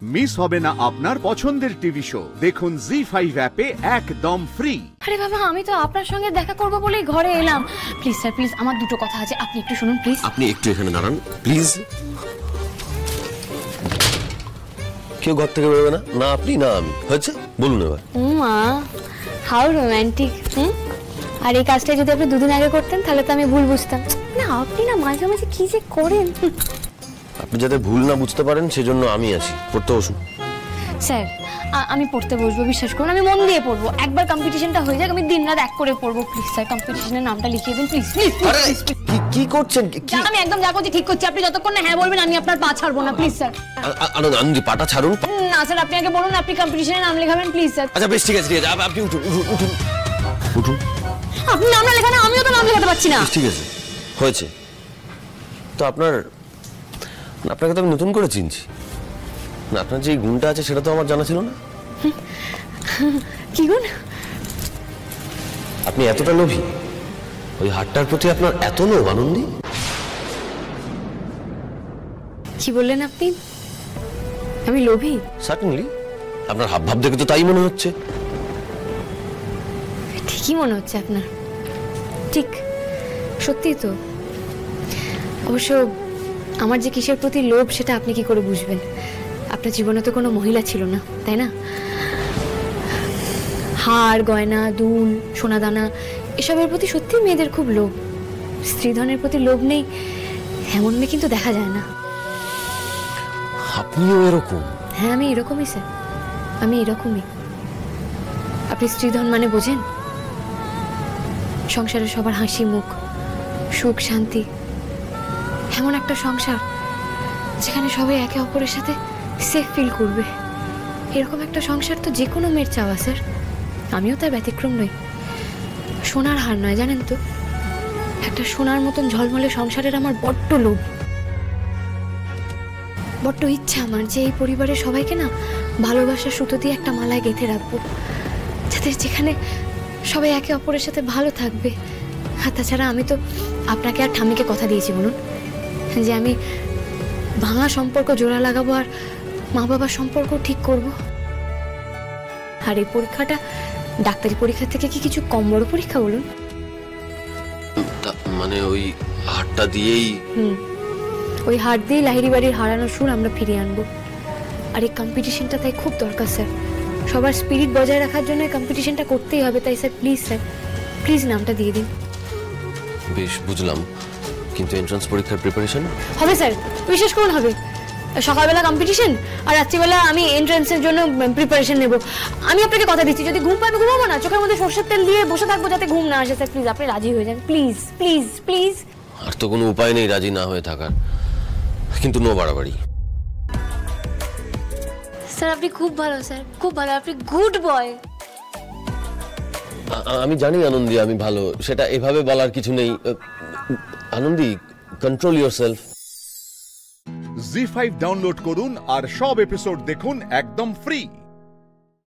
Miss হবে না আপনার পছন্দের টিভি শো। দেখুন জি5 অ্যাপে একদম ফ্রি। আরে বাবা, আমি তো আপনার সঙ্গে দেখা করব বলেই ঘরে এলাম। প্লিজ স্যার, প্লিজ, আমার দুটো কথা আছে, আপনি একটু শুনুন প্লিজ। আপনি একটু এখানে দাঁড়ান প্লিজ। কেউ ঘর থেকে বেরোবে না, না আপনি না আমি। হয়েছে, বলুন এবার। মা, হাউ রোম্যান্টিক। আর এই কাজটা যদি আপনি দুদিন আগে করতেন তাহলে তো আমি ভুল বুঝতাম না। আপনি না মাঝে মাঝে কি যে করেন। আপনি যাতে ভুল না বুঝতে পারেন সেজন্য আমি আসি। পড়তে বসুন। স্যার, আমি পড়তে বসবো, বিশ্বাস করুন, আমি মন দিয়ে পড়বো। একবার কম্পিটিশনটা হয়ে যাক, আমি দিনরাত এক করে পড়বো। প্লিজ স্যার, কম্পিটিশনের নামটা লিখিয়ে দিন প্লিজ প্লিজ। কি করছেন? আমি একদম যা করছি ঠিক করছি। আপনি যতক্ষণ না হ্যাঁ বলবেন আমি আপনার পা ছাড়বো না, প্লিজ স্যার। আনন্দি, পাটা ছাড়ুন। না স্যার, আপনি আগে বলুন আপনি কম্পিটিশনের নাম লেখাবেন, প্লিজ স্যার। আচ্ছা বেশ, ঠিক আছে ঠিক আছে, আপনি উঠুন উঠুন উঠুন। আপনি নাম না লেখানো, আমিও তো নাম লেখাতে পারছি না। ঠিক আছে, হয়েছে তো। আপনাকে তো আমি নতুন করে চিনছি না। আপনার যে গুণটা আছে সেটা তো আমার জানা ছিল না। কি গুণ? আপনি এতটা লোভী, ওই হাটটার প্রতি আপনার এত লোভ। আনন্দি, কি বললেন আপনি? আমি লোভী? সার্টেনলি, আপনার হাবভাব দেখে তো তাই মনে হচ্ছে। ঠিকই মনে হচ্ছে আপনার, ঠিক, সত্যি তো। অবশ্য আমার যে কিসের প্রতি লোভ সেটা আপনি কি করে বুঝবেন? আপনার জীবনে তো কোনো মহিলা ছিল না, তাই না? হার গয়না, দুল, সোনাদানা, এসবের প্রতি সত্যি মেয়েদের খুব লোভ। স্ত্রীধনের প্রতি লোভ নেই এমন মেয়ে কিন্তু দেখা যায় না। আপনিও এরকম? হ্যাঁ, আমি এরকমই স্যার, আমি এরকমই। আপনি স্ত্রীধন মানে বোঝেন? সংসারে সবার হাসি মুখ, সুখ শান্তি, এমন একটা সংসার যেখানে সবাই একে অপরের সাথে সেফ ফিল করবে। এরকম একটা সংসার তো যে কোনো মেয়ের চাওয়া স্যার। আমিও তার ব্যতিক্রম নই। সোনার হার নয়, জানেন তো, একটা সোনার মতন ঝলমলে সংসারের আমার বড্ড লোভ, বড্ড ইচ্ছা আমার যে এই পরিবারের সবাইকে না ভালোবাসার সুতো দিয়ে একটা মালায় গেঁথে রাখবো, যাতে যেখানে সবাই একে অপরের সাথে ভালো থাকবে। আর তাছাড়া আমি তো আপনাকে আর ঠাম্মিকে কথা দিয়েছি বলুন, যে আমি ভাঙা সম্পর্ক জোড়া লাগাবো আর মা বাবার সম্পর্ক ঠিক করব। আর এই পরীক্ষাটা ডাক্তারি পরীক্ষা থেকে কি কিছু কম বড় পরীক্ষা বলুন? মানে ওই হারটা দিয়েই? ওই হার দিয়ে লাহিড়ী বাড়ির হারানোর সুর আমরা ফিরিয়ে আনবো। আর এই কম্পিটিশনটা তাই খুব দরকার স্যার। সবার স্পিরিট বজায় রাখার জন্য এই কম্পিটিশনটা করতেই হবে। তাই স্যার প্লিজ, স্যার প্লিজ নামটা দিয়ে দিন। বেশ, বুঝলাম, কিন্তু এন্ট্রান্স পরীক্ষার প্রিপারেশন হবে স্যার, বিশ্বাস করুন হবে। সকালবেলা কম্পিটিশন আর রাত্রিবেলা আমি এন্ট্রান্সের জন্য প্রিপারেশন নেব। আমি আপনাকে কথা দিচ্ছি, যদি ঘুম পাবে ঘুমাবো না, চোখের মধ্যে সরষের তেল দিয়ে বসে থাকবো যাতে ঘুম না আসে। স্যার প্লিজ, আপনি রাজি হয়ে যান প্লিজ প্লিজ প্লিজ। আর তো কোনো উপায় নেই রাজি না হয়ে থাকার, কিন্তু নো বাড়াবাড়ি। স্যার আপনি খুব ভালো, স্যার খুব ভালো, আপনি গুড বয়। আমি জানি আনন্দি আমি ভালো, সেটা এভাবে বলার কিছু নেই। Anandi, control yourself. ZEE5 download করুন আর সব এপিসোড দেখুন একদম ফ্রি।